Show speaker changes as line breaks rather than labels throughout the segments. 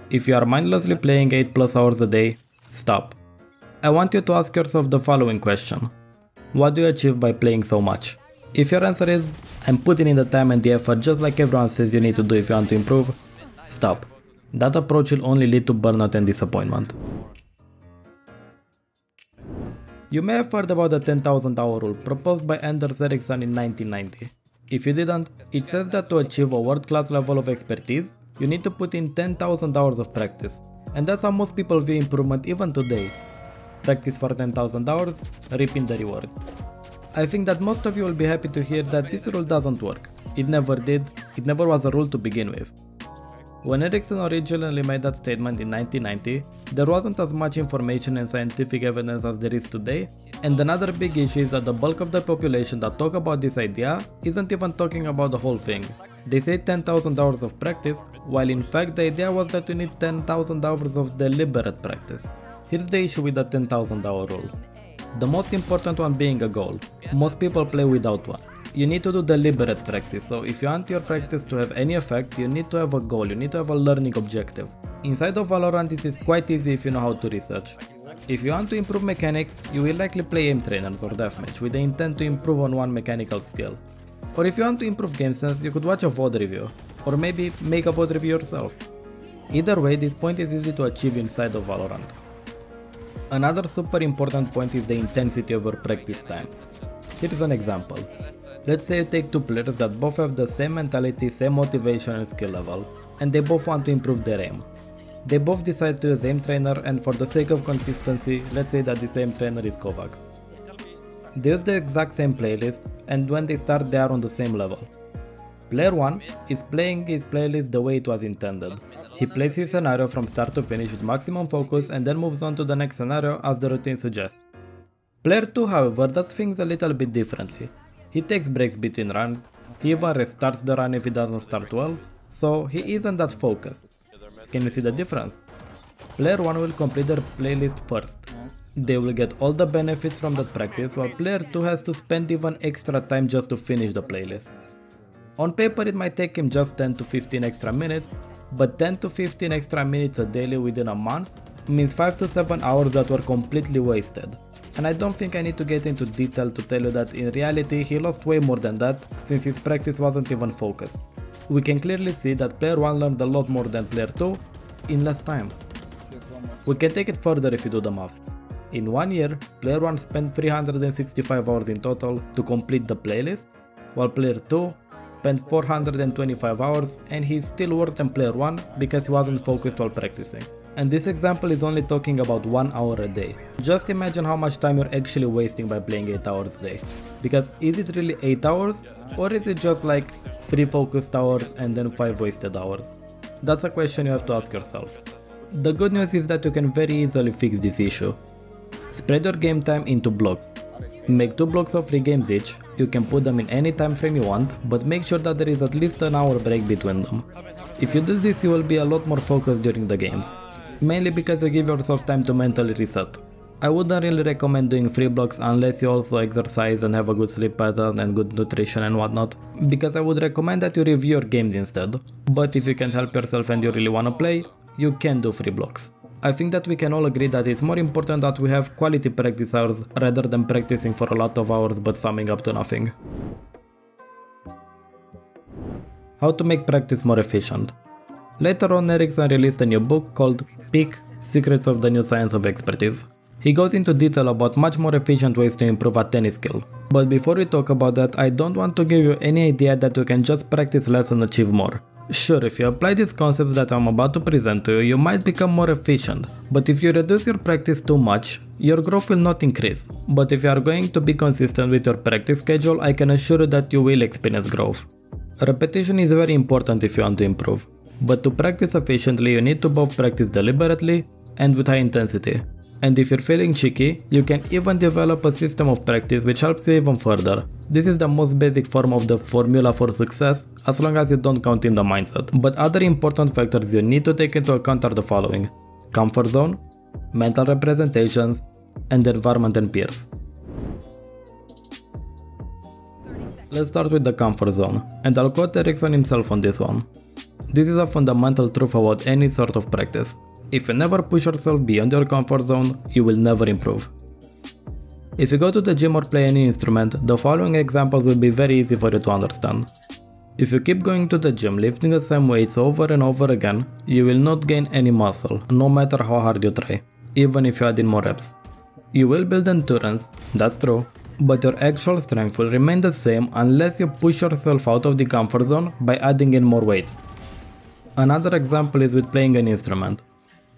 If you are mindlessly playing 8+ hours a day, stop. I want you to ask yourself the following question. What do you achieve by playing so much? If your answer is, I'm putting in the time and the effort just like everyone says you need to do if you want to improve, stop. That approach will only lead to burnout and disappointment. You may have heard about the 10,000 hour rule proposed by Anders Ericsson in 1990. If you didn't, it says that to achieve a world-class level of expertise, you need to put in 10,000 hours of practice. And that's how most people view improvement even today. Practice for 10,000 hours, reaping the rewards. I think that most of you will be happy to hear that this rule doesn't work. It never did, it never was a rule to begin with. When Ericsson originally made that statement in 1990, there wasn't as much information and scientific evidence as there is today, and another big issue is that the bulk of the population that talk about this idea isn't even talking about the whole thing. They say 10,000 hours of practice, while in fact the idea was that you need 10,000 hours of deliberate practice. Here's the issue with the 10,000 hour rule. The most important one being a goal. Most people play without one. You need to do deliberate practice, so if you want your practice to have any effect, you need to have a goal, you need to have a learning objective. Inside of Valorant this is quite easy if you know how to research. If you want to improve mechanics, you will likely play aim trainers or deathmatch with the intent to improve on one mechanical skill. Or if you want to improve game sense, you could watch a VOD review, or maybe make a VOD review yourself. Either way, this point is easy to achieve inside of Valorant. Another super important point is the intensity of your practice time. Here is an example. Let's say you take two players that both have the same mentality, same motivation and skill level, and they both want to improve their aim. They both decide to use aim trainer, and for the sake of consistency, let's say that this aim trainer is Kovacs. They use the exact same playlist, and when they start they are on the same level. Player 1 is playing his playlist the way it was intended. He plays his scenario from start to finish with maximum focus and then moves on to the next scenario as the routine suggests. Player 2 however does things a little bit differently. He takes breaks between runs, he even restarts the run if it doesn't start well, so he isn't that focused. Can you see the difference? Player 1 will complete their playlist first. They will get all the benefits from that practice, while player 2 has to spend even extra time just to finish the playlist. On paper it might take him just 10 to 15 extra minutes, but 10 to 15 extra minutes a daily within a month means 5 to 7 hours that were completely wasted. And I don't think I need to get into detail to tell you that in reality he lost way more than that, since his practice wasn't even focused. We can clearly see that player 1 learned a lot more than player 2 in less time. We can take it further if you do the math. In 1 year, player 1 spent 365 hours in total to complete the playlist, while player 2 spent 425 hours, and he's still worse than player 1 because he wasn't focused while practicing. And this example is only talking about 1 hour a day. Just imagine how much time you're actually wasting by playing 8 hours a day. Because is it really 8 hours, or is it just like 3 focused hours and then 5 wasted hours? That's a question you have to ask yourself. The good news is that you can very easily fix this issue. Spread your game time into blocks. Make 2 blocks of 3 games each. You can put them in any time frame you want, but make sure that there is at least an hour break between them. If you do this, you will be a lot more focused during the games. Mainly because you give yourself time to mentally reset. I wouldn't really recommend doing 3 blocks unless you also exercise and have a good sleep pattern and good nutrition and whatnot, because I would recommend that you review your games instead. But if you can help yourself and you really wanna play, you can do 3 blocks. I think that we can all agree that it's more important that we have quality practice hours rather than practicing for a lot of hours but summing up to nothing. How to make practice more efficient. Later on, Ericsson released a new book called Peak: Secrets of the New Science of Expertise. He goes into detail about much more efficient ways to improve at any skill. But before we talk about that, I don't want to give you any idea that you can just practice less and achieve more. Sure, if you apply these concepts that I'm about to present to you, you might become more efficient. But if you reduce your practice too much, your growth will not increase. But if you are going to be consistent with your practice schedule, I can assure you that you will experience growth. Repetition is very important if you want to improve. But to practice efficiently, you need to both practice deliberately and with high intensity. And if you're feeling cheeky, you can even develop a system of practice which helps you even further. This is the most basic form of the formula for success, as long as you don't count in the mindset. But other important factors you need to take into account are the following: comfort zone, mental representations, and environment and peers. Let's start with the comfort zone, and I'll quote Ericsson himself on this one. This is a fundamental truth about any sort of practice. If you never push yourself beyond your comfort zone, you will never improve. If you go to the gym or play any instrument, the following examples will be very easy for you to understand. If you keep going to the gym lifting the same weights over and over again, you will not gain any muscle, no matter how hard you try, even if you add in more reps. You will build endurance, that's true, but your actual strength will remain the same unless you push yourself out of the comfort zone by adding in more weights. Another example is with playing an instrument.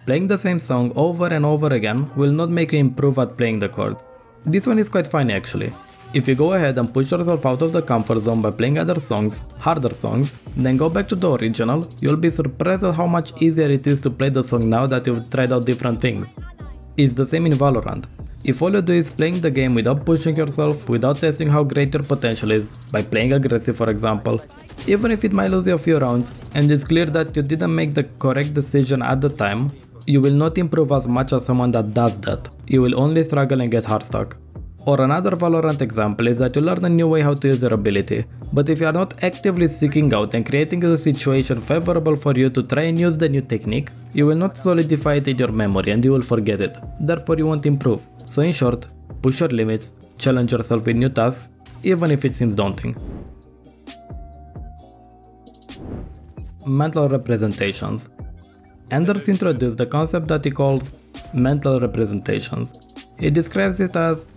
Playing the same song over and over again will not make you improve at playing the chords. This one is quite funny actually. If you go ahead and push yourself out of the comfort zone by playing other songs, harder songs, then go back to the original, you'll be surprised at how much easier it is to play the song now that you've tried out different things. It's the same in Valorant. If all you do is playing the game without pushing yourself, without testing how great your potential is, by playing aggressive for example, even if it might lose you a few rounds, and it's clear that you didn't make the correct decision at the time, you will not improve as much as someone that does that. You will only struggle and get hard stuck. Or another Valorant example is that you learn a new way how to use your ability, but if you are not actively seeking out and creating a situation favorable for you to try and use the new technique, you will not solidify it in your memory and you will forget it, therefore you won't improve. So in short, push your limits, challenge yourself with new tasks, even if it seems daunting. Mental representations. Anders introduced the concept that he calls mental representations. He describes it as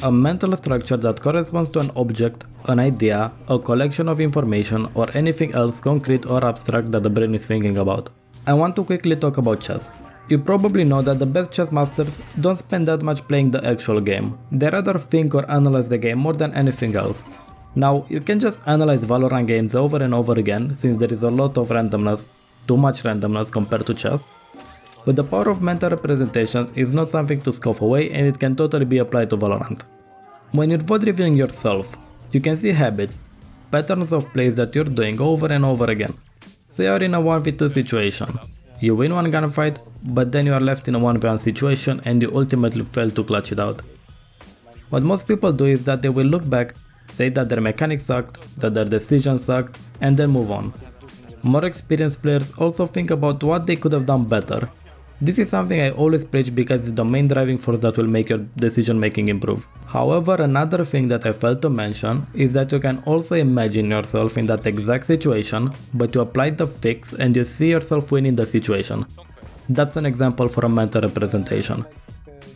a mental structure that corresponds to an object, an idea, a collection of information, or anything else concrete or abstract that the brain is thinking about. I want to quickly talk about chess. You probably know that the best chess masters don't spend that much playing the actual game. They rather think or analyze the game more than anything else. Now, you can just analyze Valorant games over and over again, since there is a lot of randomness, too much randomness compared to chess. But the power of mental representations is not something to scoff away, and it can totally be applied to Valorant. When you're VOD reviewing yourself, you can see habits, patterns of plays that you're doing over and over again. Say you're in a 1v2 situation. You win one gunfight, but then you are left in a 1v1 situation and you ultimately fail to clutch it out. What most people do is that they will look back, say that their mechanics sucked, that their decisions sucked, and then move on. More experienced players also think about what they could have done better. This is something I always preach because it's the main driving force that will make your decision making improve. However, another thing that I failed to mention is that you can also imagine yourself in that exact situation, but you apply the fix and you see yourself winning the situation. That's an example for a mental representation.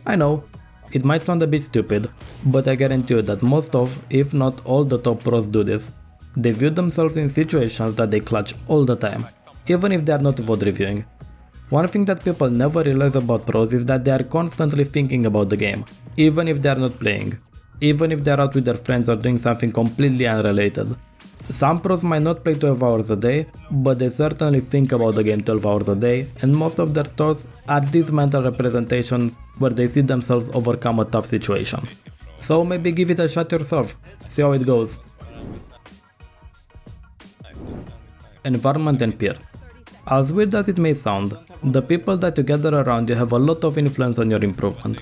I know, it might sound a bit stupid, but I guarantee you that most of, if not all the top pros do this. They view themselves in situations that they clutch all the time, even if they are not VOD reviewing. One thing that people never realize about pros is that they are constantly thinking about the game, even if they are not playing, even if they are out with their friends or doing something completely unrelated. Some pros might not play 12 hours a day, but they certainly think about the game 12 hours a day, and most of their thoughts are these mental representations where they see themselves overcome a tough situation. So maybe give it a shot yourself, see how it goes. Environment and peers. As weird as it may sound, the people that you gather around you have a lot of influence on your improvement.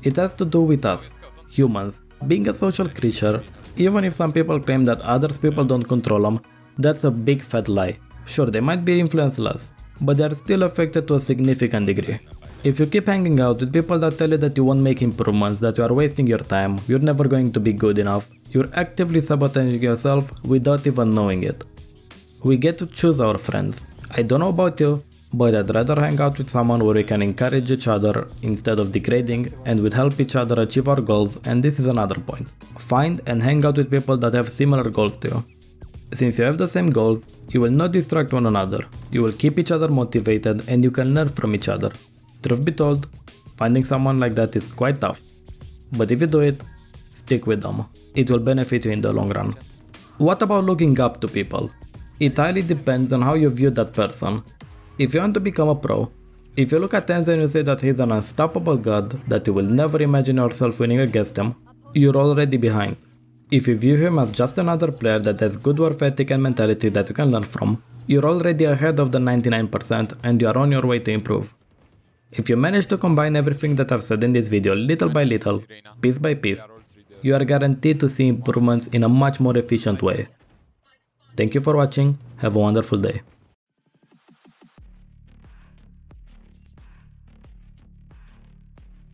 It has to do with us, humans, being a social creature. Even if some people claim that other people don't control them, that's a big fat lie. Sure, they might be influenced less, but they are still affected to a significant degree. If you keep hanging out with people that tell you that you won't make improvements, that you are wasting your time, you're never going to be good enough, you're actively sabotaging yourself without even knowing it. We get to choose our friends. I don't know about you, but I'd rather hang out with someone where we can encourage each other instead of degrading, and would help each other achieve our goals, and this is another point. Find and hang out with people that have similar goals to you. Since you have the same goals, you will not distract one another, you will keep each other motivated, and you can learn from each other. Truth be told, finding someone like that is quite tough. But if you do it, stick with them. It will benefit you in the long run. What about looking up to people? It highly depends on how you view that person. If you want to become a pro, if you look at Tenzi and you say that he's an unstoppable god, that you will never imagine yourself winning against him, you're already behind. If you view him as just another player that has good work ethic and mentality that you can learn from, you're already ahead of the 99% and you are on your way to improve. If you manage to combine everything that I've said in this video little by little, piece by piece, you are guaranteed to see improvements in a much more efficient way. Thank you for watching, have a wonderful day.